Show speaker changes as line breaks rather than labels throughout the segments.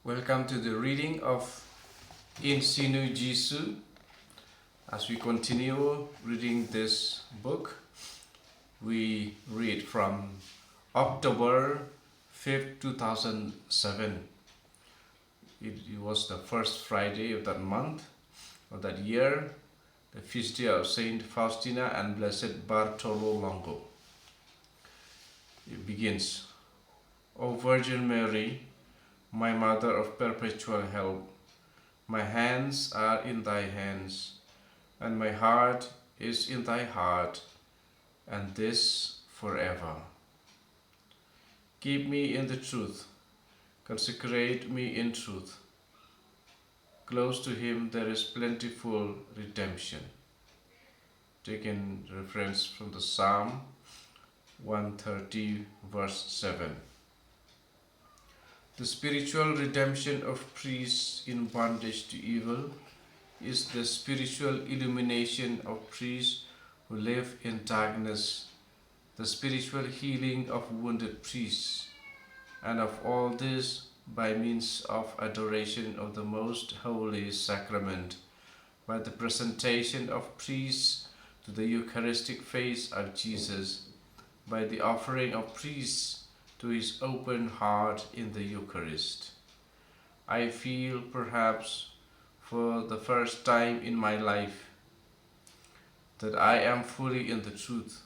Welcome to the reading of Sinu Jesu. As we continue reading this book, we read from October 5th, 2007. It was the first Friday of that month, of that year, the feast day of Saint Faustina and Blessed Bartolo Longo. It begins, O Virgin Mary, my Mother of perpetual help, my hands are in thy hands, and my heart is in thy heart, and this forever. Keep me in the truth, consecrate me in truth. Close to him there is plentiful redemption. Taken reference from the Psalm 130, verse 7. The spiritual redemption of priests in bondage to evil is the spiritual illumination of priests who live in darkness, the spiritual healing of wounded priests, and of all this by means of adoration of the most holy sacrament, by the presentation of priests to the Eucharistic face of Jesus, by the offering of priests to his open heart in the Eucharist. I feel, perhaps for the first time in my life, that I am fully in the truth.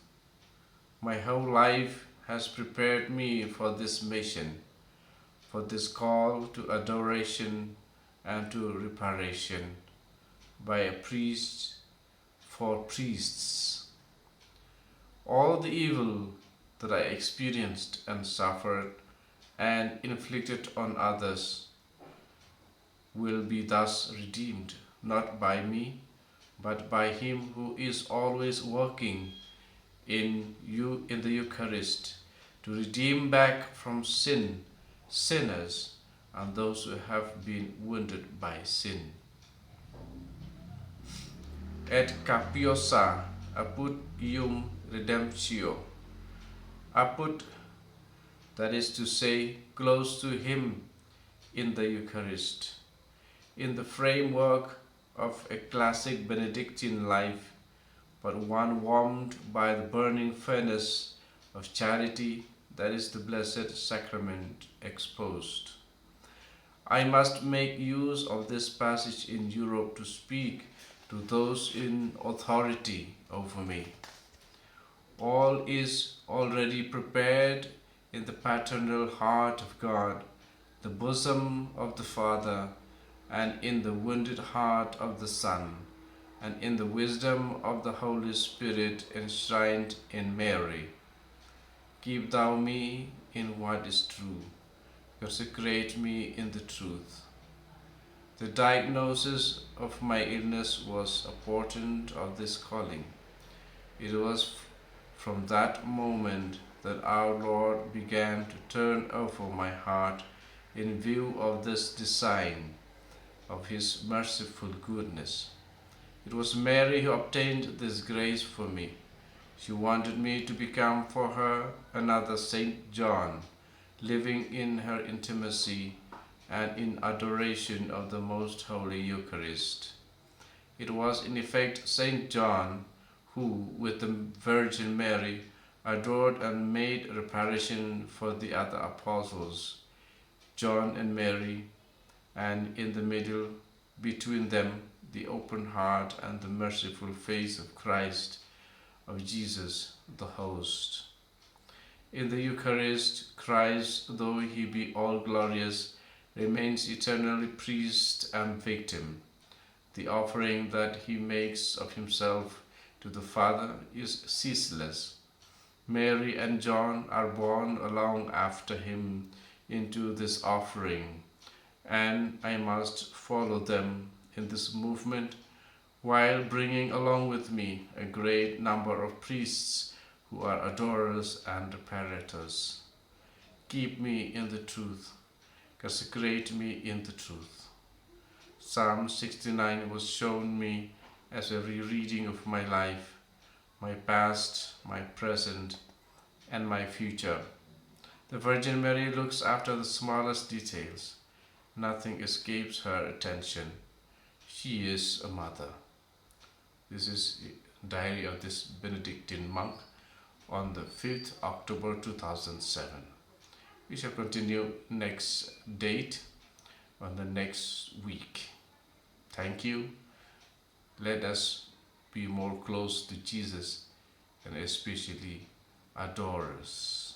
My whole life has prepared me for this mission, for this call to adoration and to reparation by a priest for priests. All the evil that I experienced and suffered and inflicted on others will be thus redeemed, not by me, but by him who is always working in the Eucharist to redeem back from sin sinners and those who have been wounded by sin. Et capiosa apud ium redemptio. Apud, that is to say, close to him in the Eucharist. In the framework of a classic Benedictine life, but one warmed by the burning furnace of charity that is the Blessed Sacrament exposed. I must make use of this passage in Europe to speak to those in authority over me. All is already prepared in the paternal heart of God, the bosom of the Father, and in the wounded heart of the Son, and in the wisdom of the Holy Spirit enshrined in Mary. Keep thou me in what is true, consecrate me in the truth. The diagnosis of my illness was a portent of this calling. It was from that moment that our Lord began to turn over my heart in view of this design of his merciful goodness. It was Mary who obtained this grace for me. She wanted me to become for her another Saint John, living in her intimacy and in adoration of the most holy Eucharist. It was in effect Saint John who, with the Virgin Mary, adored and made reparation for the other apostles, John and Mary, and in the middle, between them, the open heart and the merciful face of Christ, of Jesus, the host. In the Eucharist, Christ, though he be all glorious, remains eternally priest and victim. The offering that he makes of himself to the Father is ceaseless. Mary and John are born along after him into this offering, and I must follow them in this movement while bringing along with me a great number of priests who are adorers and reparators. Keep me in the truth, consecrate me in the truth. Psalm 69 was shown me as a rereading of my life, my past, my present, and my future. The Virgin Mary looks after the smallest details. Nothing escapes her attention. She is a mother. This is diary of this Benedictine monk on the 5th October 2007. We shall continue next date on the next week. Thank you. Let us be more close to Jesus and especially adorers.